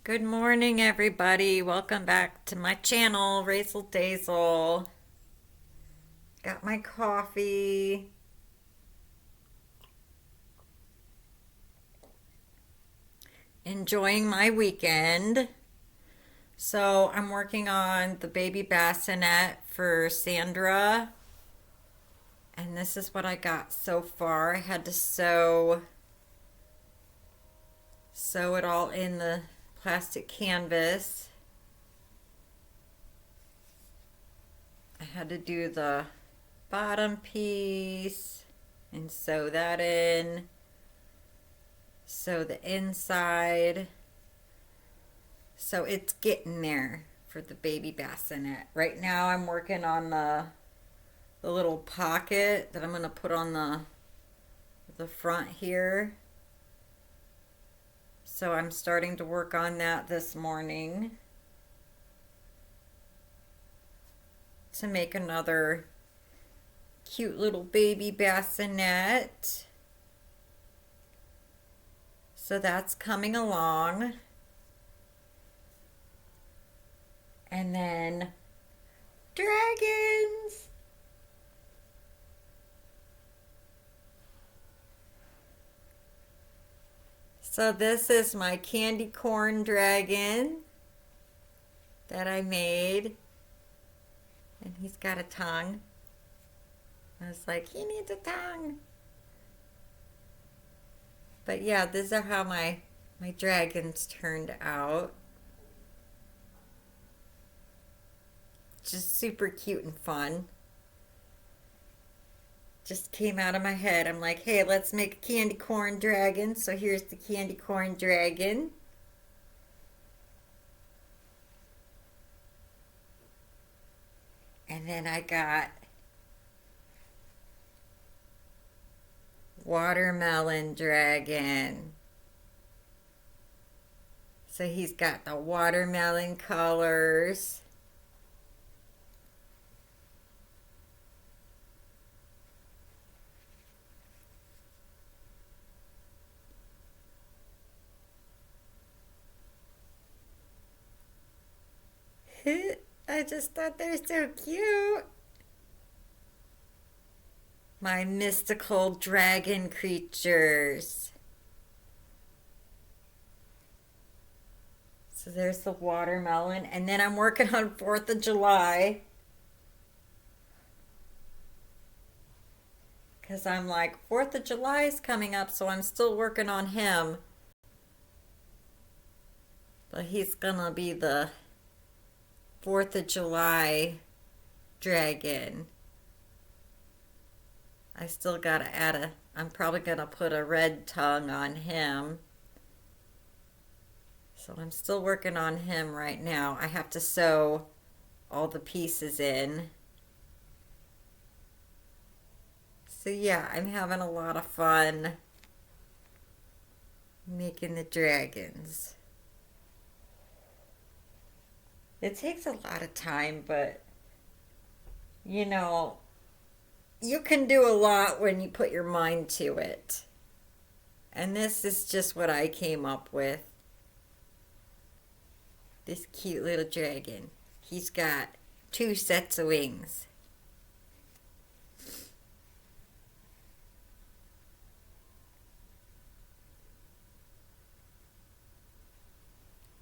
Good morning, everybody. Welcome back to my channel, Razel Dazel. Got my coffee. Enjoying my weekend. So I'm working on the baby bassinet for Sandra. And this is what I got so far. I had to sew it all in the plastic canvas. I had to do the bottom piece and sew that in. Sew the inside. So it's getting there for the baby bassinet. Right now I'm working on the little pocket that I'm going to put on the front here. So I'm starting to work on that this morning to make another cute little baby bassinet. So that's coming along. And then dragons. So this is my candy corn dragon that I made. And he's got a tongue. I was like, he needs a tongue. But yeah, these are how my dragons turned out. Just super cute and fun. Just came out of my head. I'm like, hey, let's make a candy corn dragon. So here's the candy corn dragon. And then I got watermelon dragon. So he's got the watermelon colors. I just thought they're so cute. My mystical dragon creatures. So there's the watermelon. And then I'm working on 4th of July. Because I'm like, 4th of July is coming up, so I'm still working on him. But he's gonna be the 4th of July dragon. I still gotta I'm probably gonna put a red tongue on him. So I'm still working on him right now. I have to sew all the pieces in. So yeah, I'm having a lot of fun making the dragons. It takes a lot of time, but you know, you can do a lot when you put your mind to it. And this is just what I came up with. This cute little dragon. He's got 2 sets of wings.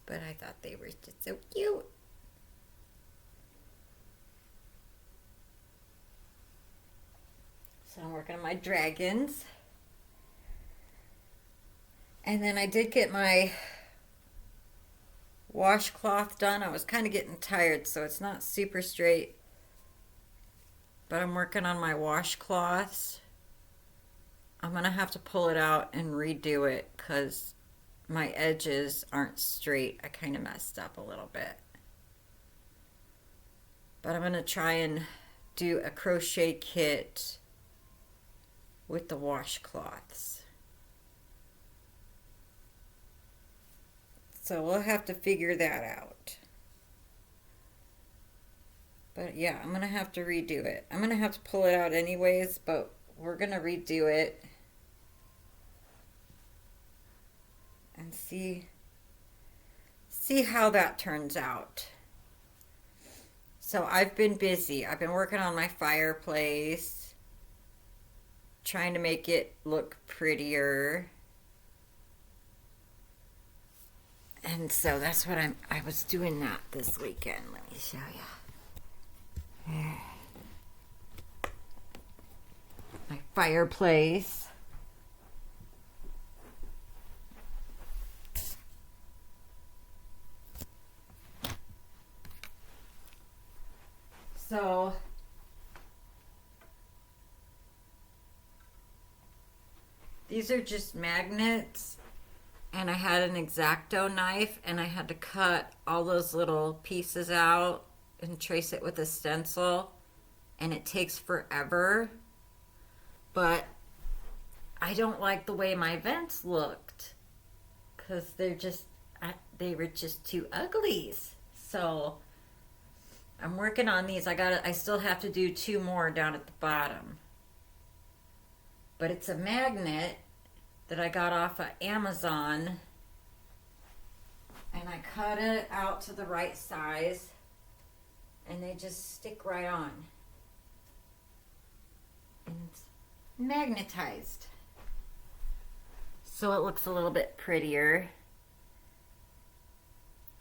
But I thought they were just so cute. So I'm working on my dragons. And then I did get my washcloth done. I was kind of getting tired, so it's not super straight. But I'm working on my washcloths. I'm going to have to pull it out and redo it because my edges aren't straight. I kind of messed up a little bit. But I'm going to try and do a crochet kit with the washcloths. So we'll have to figure that out. But yeah, I'm going to have to redo it. I'm going to have to pull it out anyways, but we're going to redo it and see see how that turns out. So I've been busy. I've been working on my fireplace, trying to make it look prettier. And so that's what I was doing that this weekend. Let me show you. My fireplace. So these are just magnets, and I had an X-Acto knife, and I had to cut all those little pieces out and trace it with a stencil, and it takes forever. But I don't like the way my vents looked because they were just too uglies. So I'm working on these. I still have to do 2 more down at the bottom. But it's a magnet that I got off of Amazon, and I cut it out to the right size, and they just stick right on. And it's magnetized. So it looks a little bit prettier.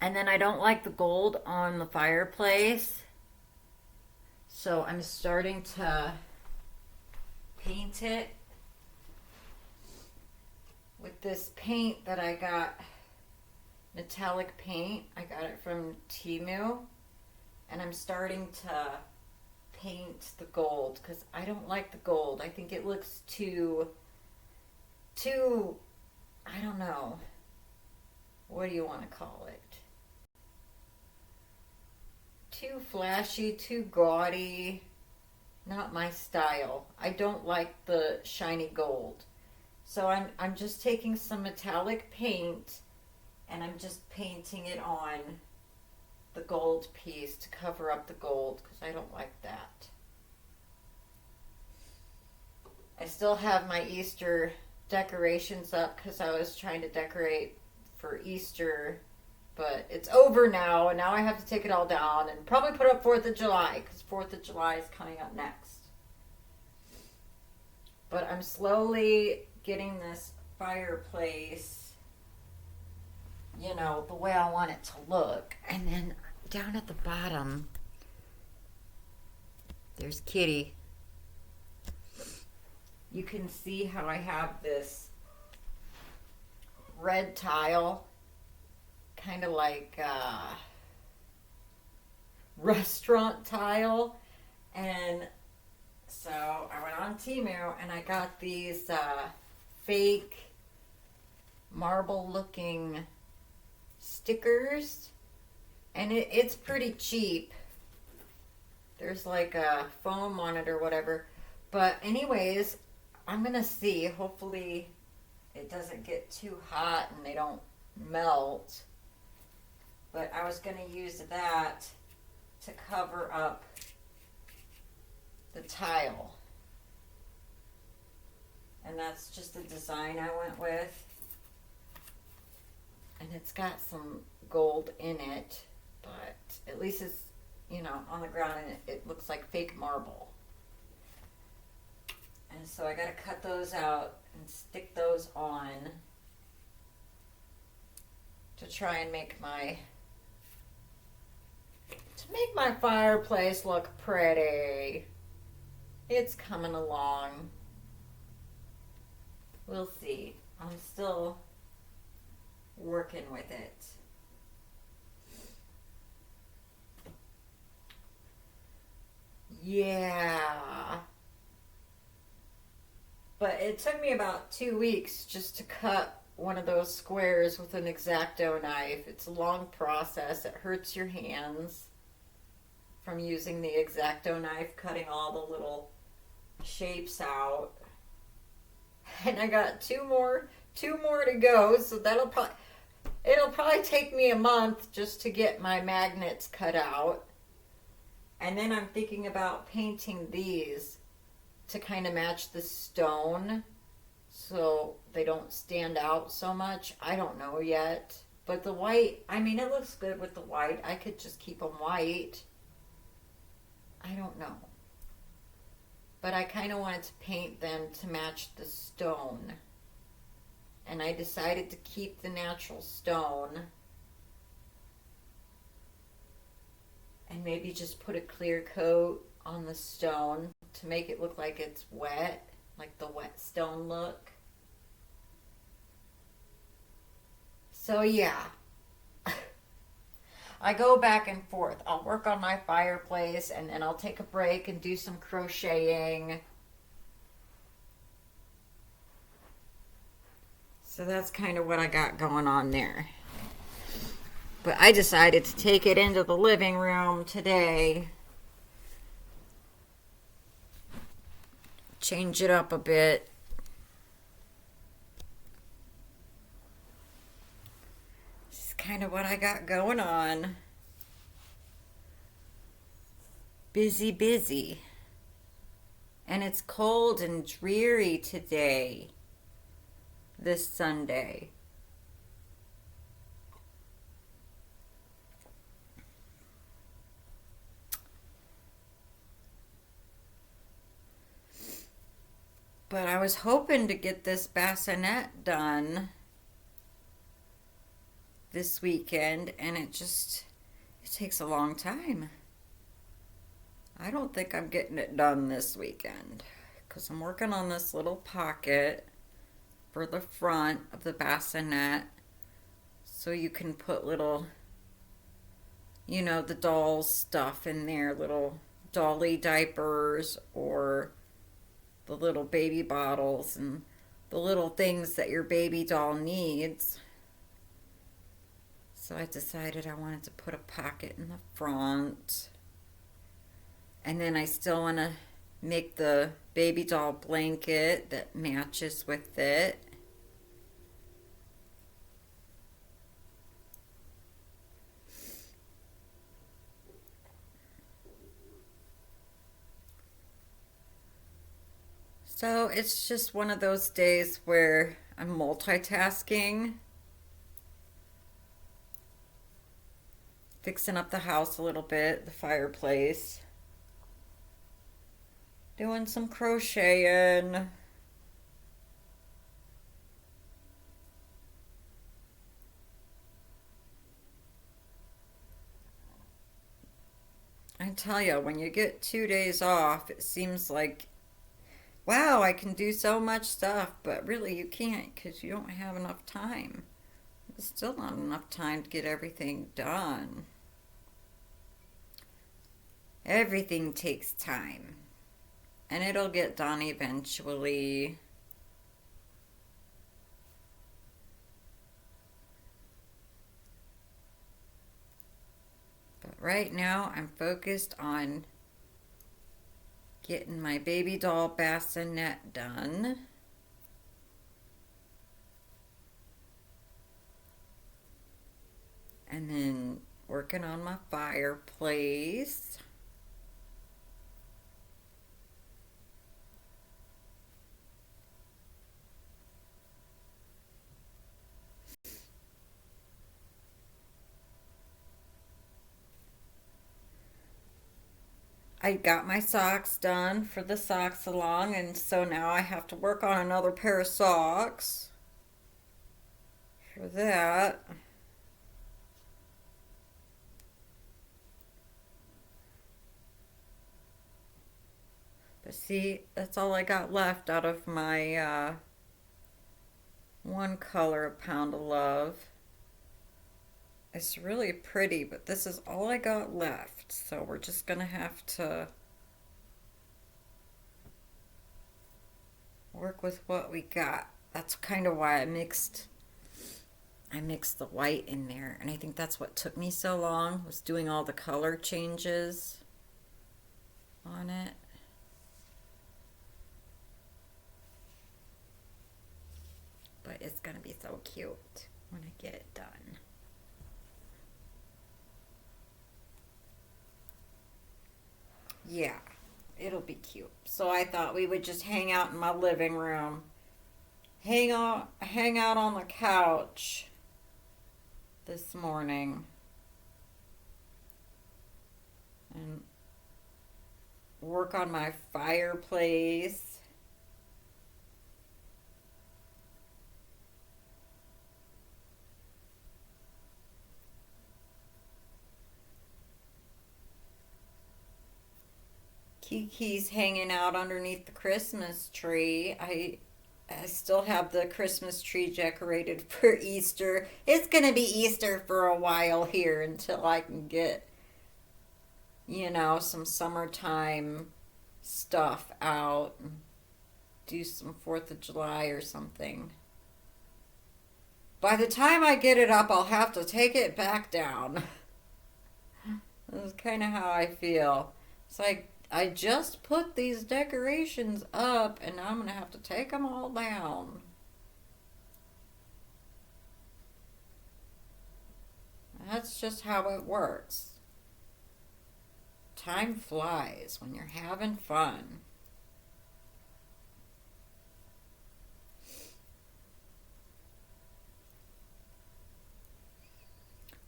And then I don't like the gold on the fireplace, so I'm starting to paint it with this paint that I got, metallic paint. I got it from Temu, and I'm starting to paint the gold because I don't like the gold. I think it looks too, I don't know, what do you want to call it? Too flashy, too gaudy, not my style. I don't like the shiny gold. So I'm just taking some metallic paint, and I'm just painting it on the gold piece to cover up the gold because I don't like that. I still have my Easter decorations up because I was trying to decorate for Easter, but it's over now, and now I have to take it all down and probably put up 4th of July because 4th of July is coming up next. But I'm slowly getting this fireplace, you know, the way I want it to look. And then down at the bottom, there's Kitty. You can see how I have this red tile, kind of like restaurant tile. And so I went on Temu and I got these fake marble looking stickers, and it's pretty cheap. There's like a foam on it or whatever. But anyways, I'm gonna see, hopefully it doesn't get too hot and they don't melt. But I was going to use that to cover up the tile. And that's just the design I went with. And it's got some gold in it, but at least it's, you know, on the ground, and it looks like fake marble. And so I got to cut those out and stick those on to try and make my fireplace look pretty. It's coming along. We'll see. I'm still working with it. Yeah. But it took me about 2 weeks just to cut one of those squares with an X-Acto knife. It's a long process. It hurts your hands from using the X-Acto knife, cutting all the little shapes out. And I got two more to go, so it'll probably take me a month just to get my magnets cut out. And then I'm thinking about painting these to kind of match the stone so they don't stand out so much. I don't know yet, But the white, I mean, it looks good with the white. I could just keep them white. I don't know. But I kind of wanted to paint them to match the stone. And I decided to keep the natural stone. And maybe just put a clear coat on the stone to make it look like it's wet, like the wet stone look. So yeah, I go back and forth. I'll work on my fireplace and then I'll take a break and do some crocheting. So that's kind of what I got going on there. But I decided to take it into the living room today. Change it up a bit. This is kind of what I got going on. Busy, busy. And it's cold and dreary today, this Sunday. But I was hoping to get this bassinet done this weekend, and it takes a long time. I don't think I'm getting it done this weekend because I'm working on this little pocket for the front of the bassinet so you can put little, the doll stuff in there, little dolly diapers or the little baby bottles and the little things that your baby doll needs. So I decided I wanted to put a pocket in the front. And then I still want to make the baby doll blanket that matches with it. So it's just one of those days where I'm multitasking, fixing up the house a little bit, the fireplace, doing some crocheting. I tell you, when you get 2 days off, it seems like, wow, I can do so much stuff, but really you can't because you don't have enough time. There's still not enough time to get everything done. Everything takes time, and it'll get done eventually. But right now I'm focused on getting my baby doll bassinet done. And then working on my fireplace. I got my socks done for the sock salon, and so now I have to work on another pair of socks for that. But see, that's all I got left out of my one color, A Pound of Love. It's really pretty, but this is all I got left. So we're just gonna have to work with what we got. That's kind of why I mixed the white in there. And I think that's what took me so long, was doing all the color changes on it. But it's gonna be so cute when I get it done. Yeah, it'll be cute. So I thought we would just hang out in my living room. Hang out on the couch this morning and work on my fireplace. Kiki's hanging out underneath the Christmas tree. I still have the Christmas tree decorated for Easter. It's going to be Easter for a while here until I can get, some summertime stuff out and do some 4th of July or something. By the time I get it up, I'll have to take it back down. That's kind of how I feel. It's like I just put these decorations up and now I'm going to have to take them all down. That's just how it works. Time flies when you're having fun.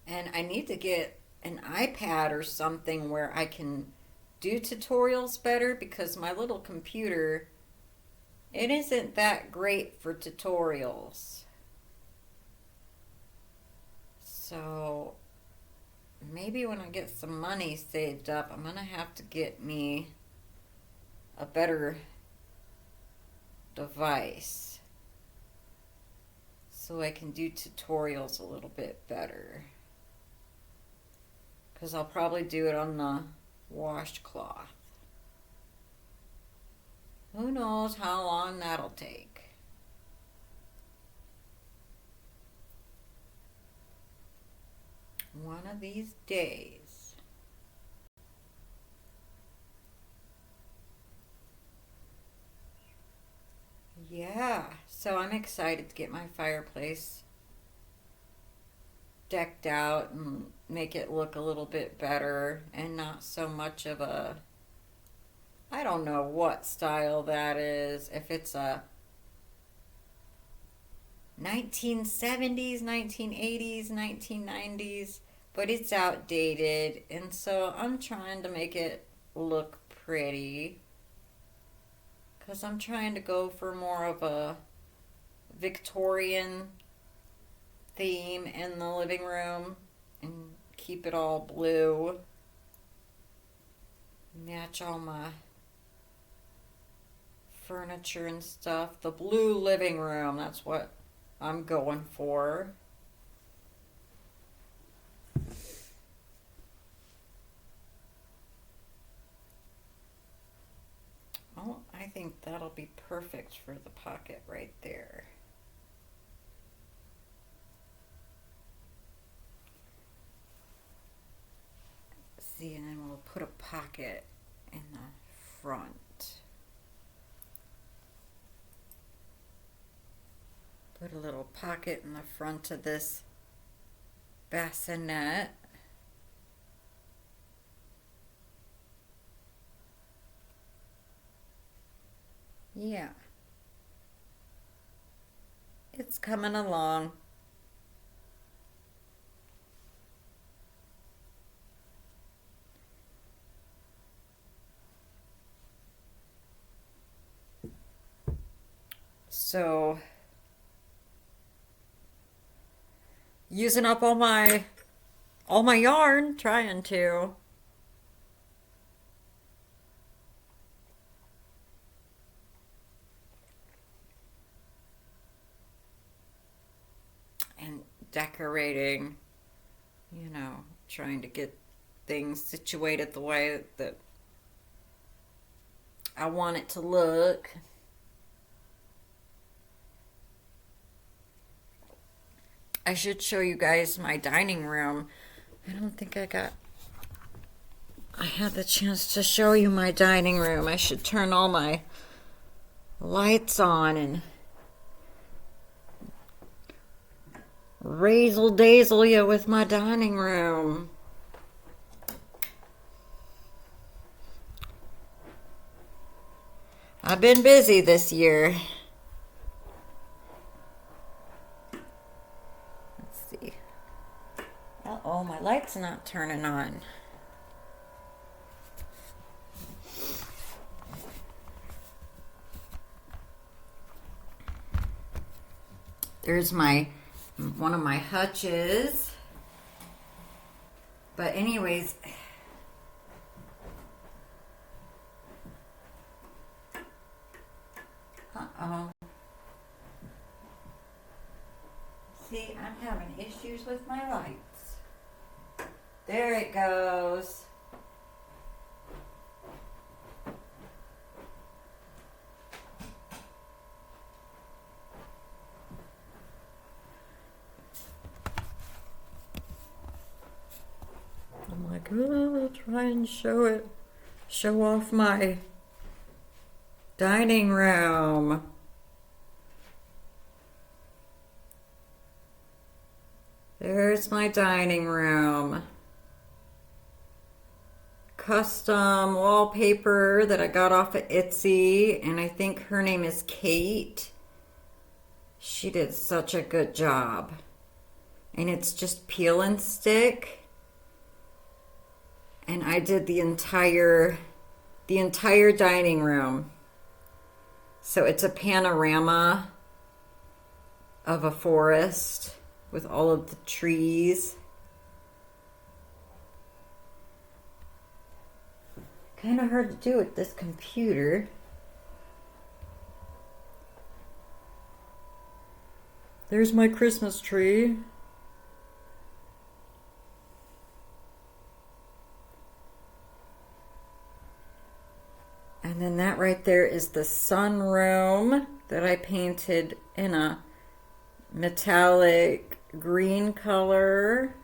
And I need to get an iPad or something where I can do tutorials better, because my little computer, it isn't that great for tutorials. So maybe when I get some money saved up, I'm gonna have to get me a better device so I can do tutorials a little bit better, because I'll probably do it on the washcloth. Who knows how long that'll take. One of these days. Yeah, so I'm excited to get my fireplace decked out and make it look a little bit better and not so much of a, I don't know what style that is, if it's a 1970s, 1980s, 1990s, but it's outdated, and so I'm trying to make it look pretty, because I'm trying to go for more of a Victorian theme in the living room and keep it all blue. Match all my furniture and stuff. The blue living room, that's what I'm going for. Oh, I think that'll be perfect for the pocket right there. See, and then we'll put a pocket in the front. Put a little pocket in the front of this bassinet. Yeah. It's coming along. So, using up all my yarn, trying to. And decorating, trying to get things situated the way that I want it to look. I should show you guys my dining room. I don't think I had the chance to show you my dining room. I should turn all my lights on and razzle dazzle you with my dining room. I've been busy this year. Let's see. Uh-oh, my light's not turning on. There's one of my hutches. But anyways, uh-oh. See, I'm having issues with my lights. There it goes. I'm like, oh, I'll try and show off my dining room. There's my dining room. Custom wallpaper that I got off of Etsy, and I think her name is Kate. She did such a good job. And it's just peel and stick. And I did the entire dining room. So it's a panorama of a forest with all of the trees. Kind of hard to do with this computer. There's my Christmas tree. And then that right there is the sunroom that I painted in a metallic green color.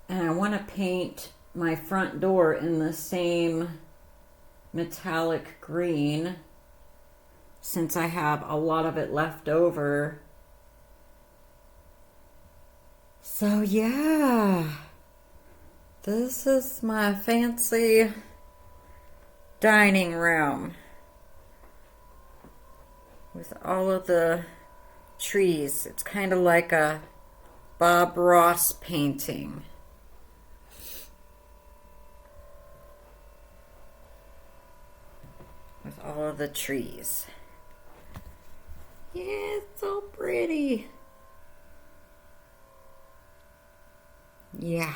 And I want to paint my front door in the same metallic green since I have a lot of it left over. So yeah, this is my fancy dining room with all of the trees. It's kind of like a Bob Ross painting. With all of the trees. Yeah, it's so pretty. Yeah.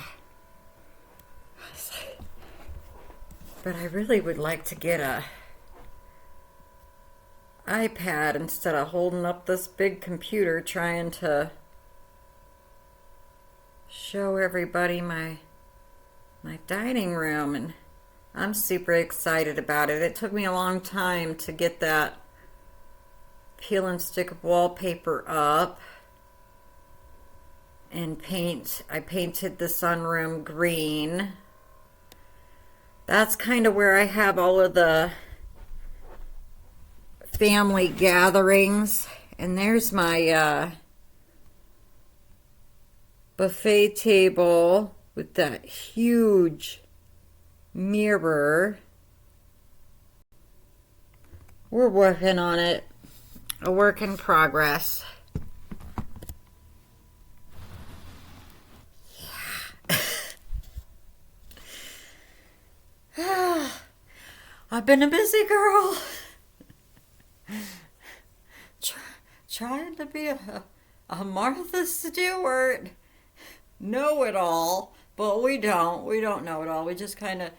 But I really would like to get a iPad instead of holding up this big computer trying to show everybody my dining room, and I'm super excited about it. It took me a long time to get that peel and stick wallpaper up and paint. I painted the sunroom green. That's kind of where I have all of the family gatherings. And there's my buffet table with that huge mirror. We're working on it. A work in progress. Yeah. I've been a busy girl. Trying to be a Martha Stewart. Know it all. But we don't. We don't know it all. We just kind of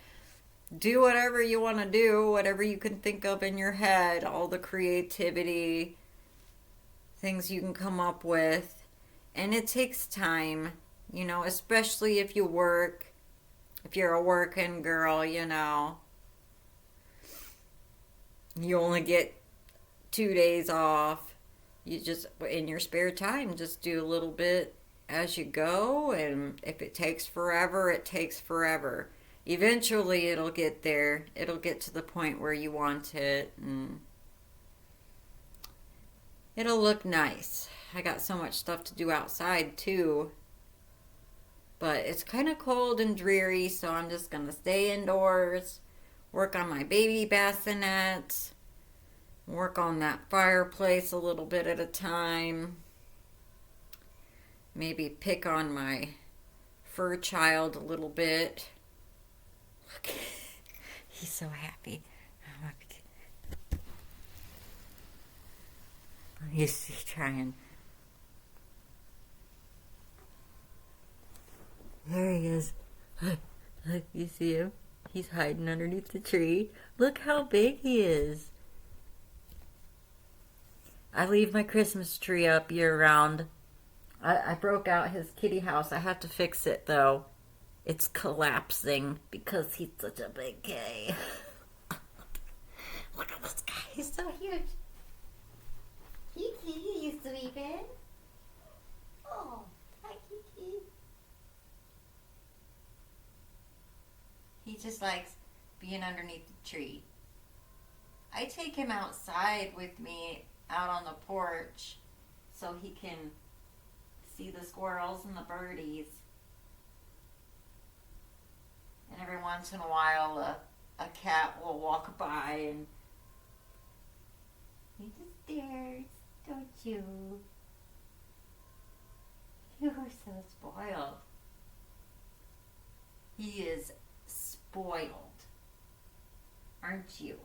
do whatever you want to do, whatever you can think of in your head, all the creativity, things you can come up with. And it takes time, you know, especially if you work, if you're a working girl, you know. You only get 2 days off. You just, in your spare time, just do a little bit as you go, and if it takes forever, it takes forever. Eventually it'll get there. It'll get to the point where you want it, and it'll look nice. I got so much stuff to do outside too, but it's kind of cold and dreary, so I'm just gonna stay indoors, work on my baby bassinets, work on that fireplace a little bit at a time, maybe pick on my fur child a little bit. Look, he's so happy. He's trying. There he is. Look, you see him? He's hiding underneath the tree. Look how big he is. I leave my Christmas tree up year round. I broke out his kitty house. I have to fix it though. It's collapsing because he's such a big kitty. Look at this guy. He's so huge. Kiki, you sleeping? Oh, hi Kiki. He just likes being underneath the tree. I take him outside with me out on the porch so he can see the squirrels and the birdies. And every once in a while a cat will walk by and he just stares, don't you? You are so spoiled. He is spoiled, aren't you?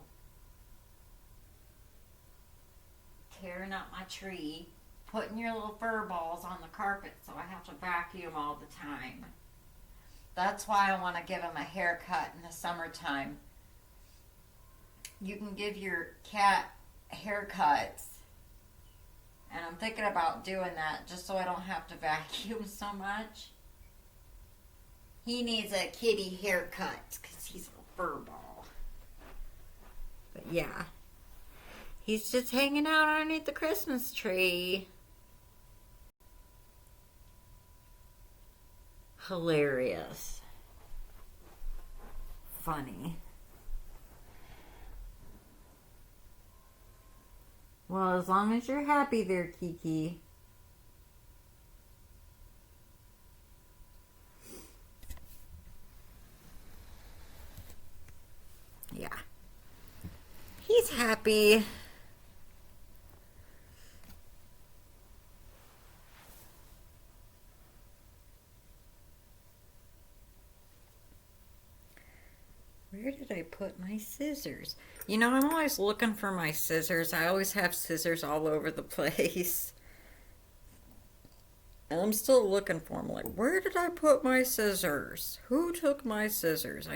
Tearing up my tree, putting your little fur balls on the carpet so I have to vacuum all the time. That's why I want to give him a haircut in the summertime. You can give your cat haircuts, and I'm thinking about doing that just so I don't have to vacuum so much. He needs a kitty haircut because he's a fur ball. But yeah, he's just hanging out underneath the Christmas tree. Hilarious. Funny. Well, as long as you're happy there, Kiki. Yeah. He's happy. Where did I put my scissors? You know, I'm always looking for my scissors. I always have scissors all over the place. And I'm still looking for them. Like, where did I put my scissors? Who took my scissors?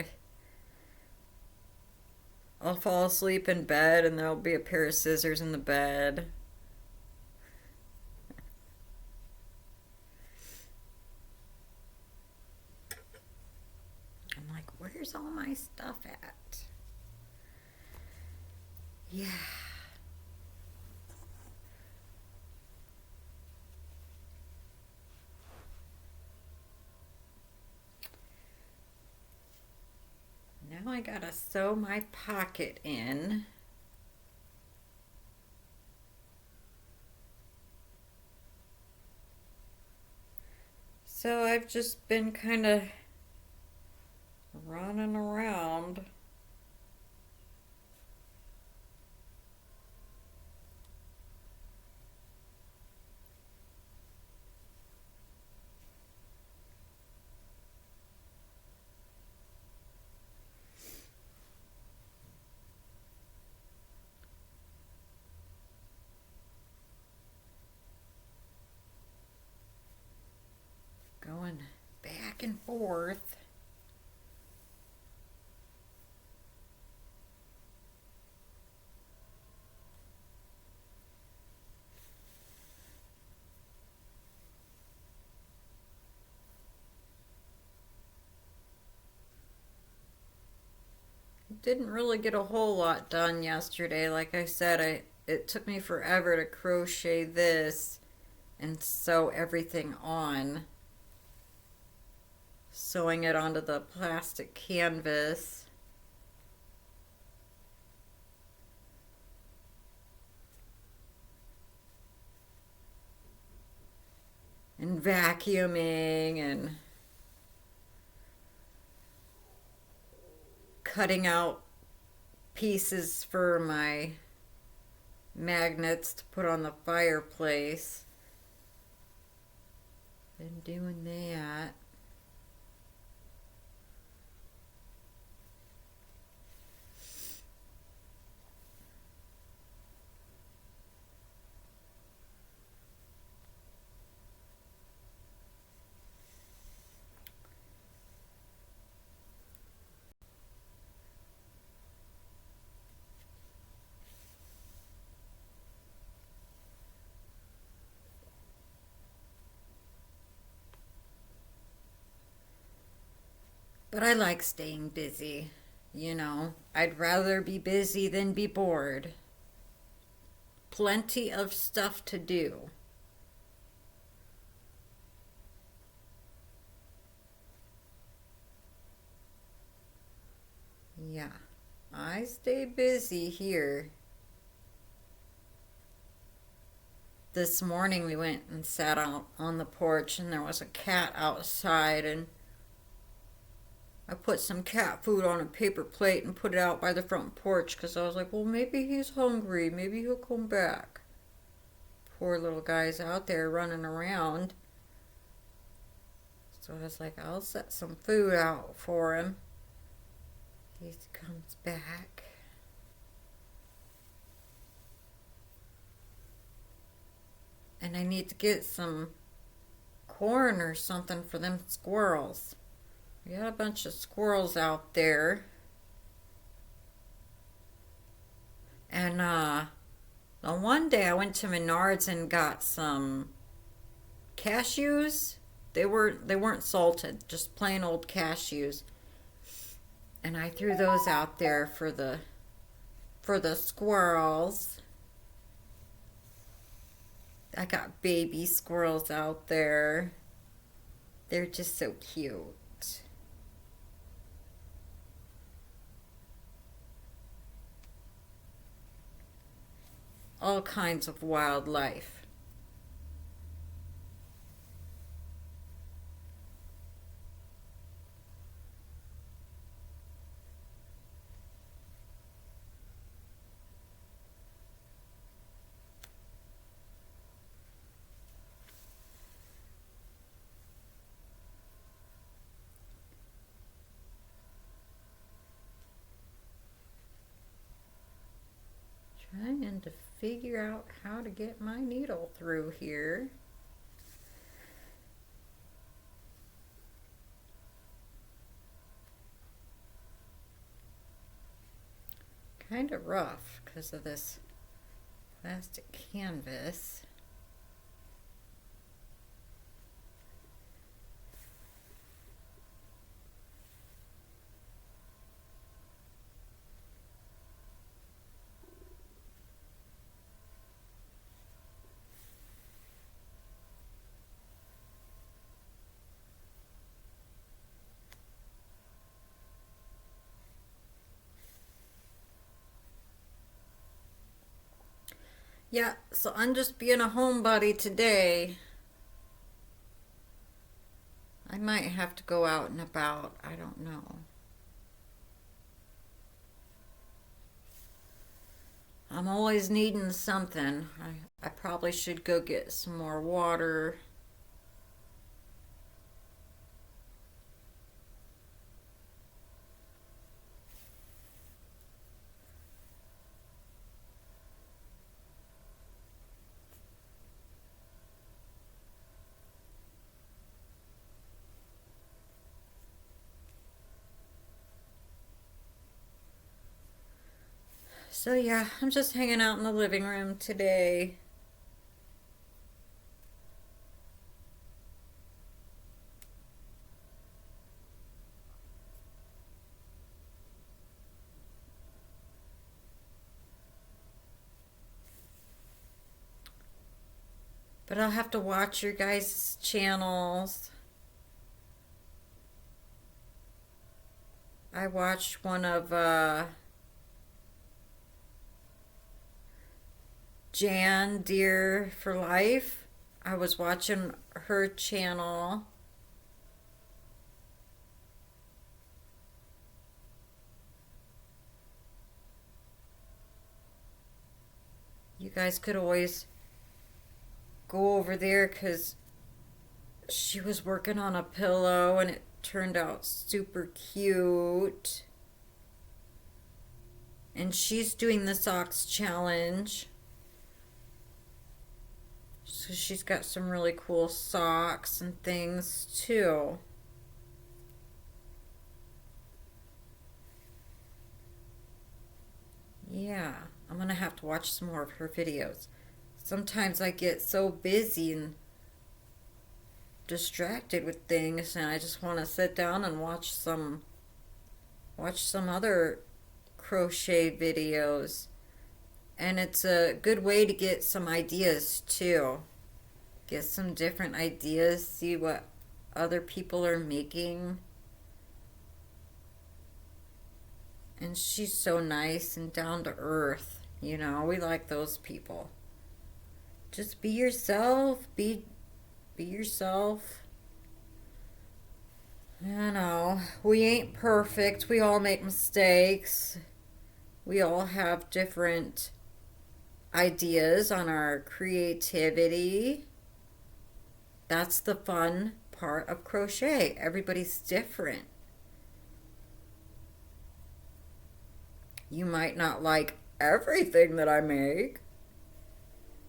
I'll fall asleep in bed and there'll be a pair of scissors in the bed. I'm like, where's all my stuff at? Yeah. Now I gotta sew my pocket in. So I've just been kind of running around. Going back and forth. Didn't really get a whole lot done yesterday. Like I said, it took me forever to crochet this and sew everything on. Sewing it onto the plastic canvas. And vacuuming and cutting out pieces for my magnets to put on the fireplace. Been doing that. But I like staying busy. You know, I'd rather be busy than be bored. Plenty of stuff to do. Yeah, I stay busy here. This morning we went and sat out on the porch and there was a cat outside, and I put some cat food on a paper plate and put it out by the front porch because I was like, well, maybe he's hungry. Maybe he'll come back. Poor little guy's out there running around. So I was like, I'll set some food out for him. He comes back. And I need to get some corn or something for them squirrels. We got a bunch of squirrels out there. And the one day I went to Menards and got some cashews. They weren't salted, just plain old cashews. And I threw those out there for the squirrels. I got baby squirrels out there. They're just so cute. All kinds of wildlife. Trying to figure out how to get my needle through here. Kind of rough because of this plastic canvas. Yeah, so I'm just being a homebody today. I might have to go out and about. I don't know. I'm always needing something. I probably should go get some more water. So yeah, I'm just hanging out in the living room today. But I'll have to watch your guys' channels. I watched one of Jan Deer for Life. I was watching her channel. guys could always go over there because she was working on a pillow and it turned out super cute. And she's doing the socks challenge. So she's got some really cool socks and things too. Yeah, I'm gonna have to watch some more of her videos. Sometimes I get so busy and distracted with things and I just want to sit down and watch some other crochet videos. And it's a good way to get some ideas too. Get some different ideas, see what other people are making. And she's so nice and down to earth. You know, we like those people. Just be yourself. Be yourself. You know, we ain't perfect. We all make mistakes. We all have different ideas on our creativity. That's the fun part of crochet. Everybody's different. You might not like everything that I make,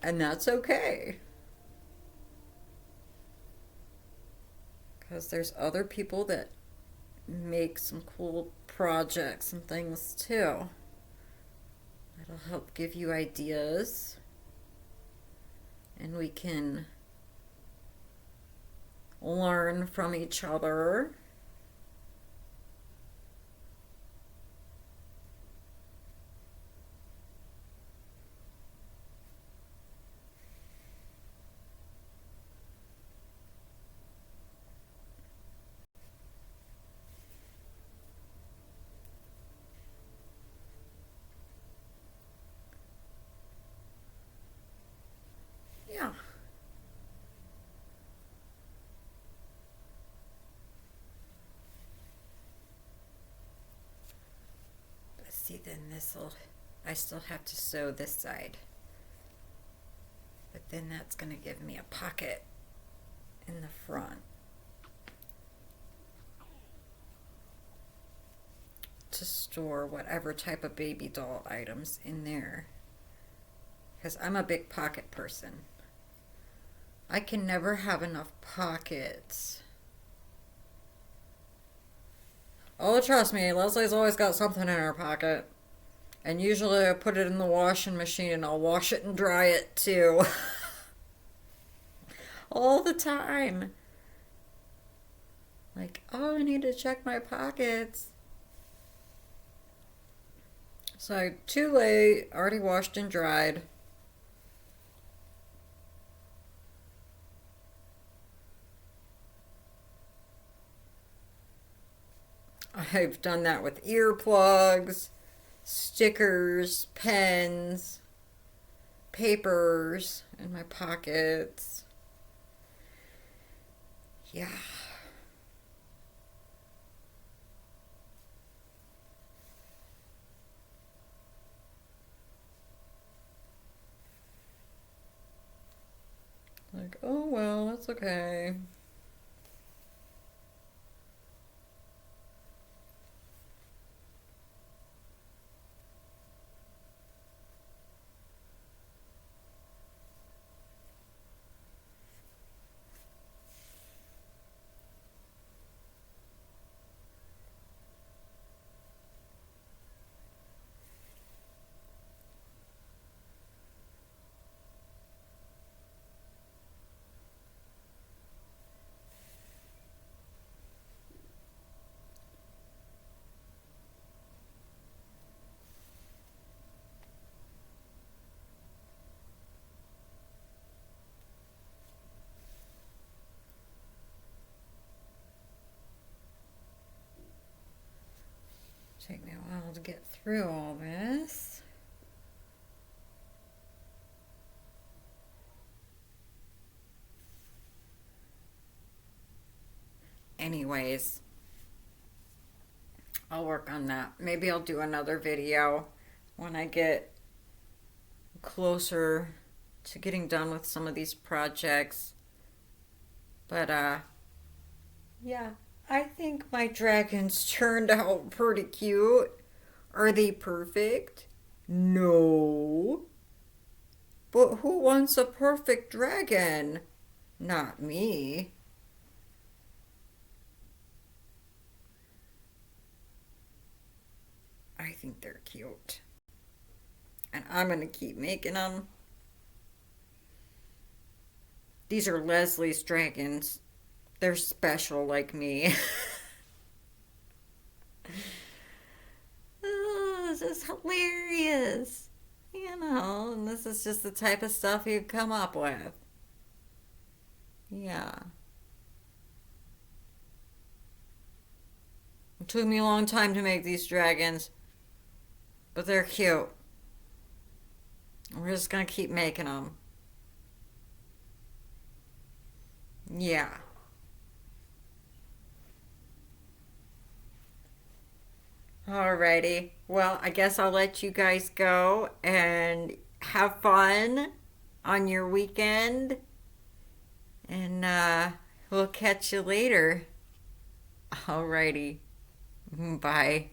and that's okay. Because there's other people that make some cool projects and things too. That'll help give you ideas. And we can learn from each other. Yeah. Let's see, then I still have to sew this side. But then that's going to give me a pocket in the front to store whatever type of baby doll items in there. Because I'm a big pocket person. I can never have enough pockets. Oh, trust me, Leslie's always got something in her pocket. And usually I put it in the washing machine and I'll wash it and dry it too. All the time. Like, oh, I need to check my pockets. So, too late, already washed and dried. I've done that with earplugs, stickers, pens, papers in my pockets. Yeah. Like, oh well, that's okay. Take me a while to get through all this. Anyways, I'll work on that. Maybe I'll do another video when I get closer to getting done with some of these projects. But yeah, I think my dragons turned out pretty cute. Are they perfect? No. But who wants a perfect dragon? Not me. I think they're cute. And I'm going to keep making them. These are Leslie's dragons. They're special like me. Oh, this is hilarious. And this is just the type of stuff you come up with. Yeah. It took me a long time to make these dragons, but they're cute. We're just gonna keep making them. Yeah. Alrighty. Well, I guess I'll let you guys go and have fun on your weekend. And we'll catch you later. Alrighty. Bye.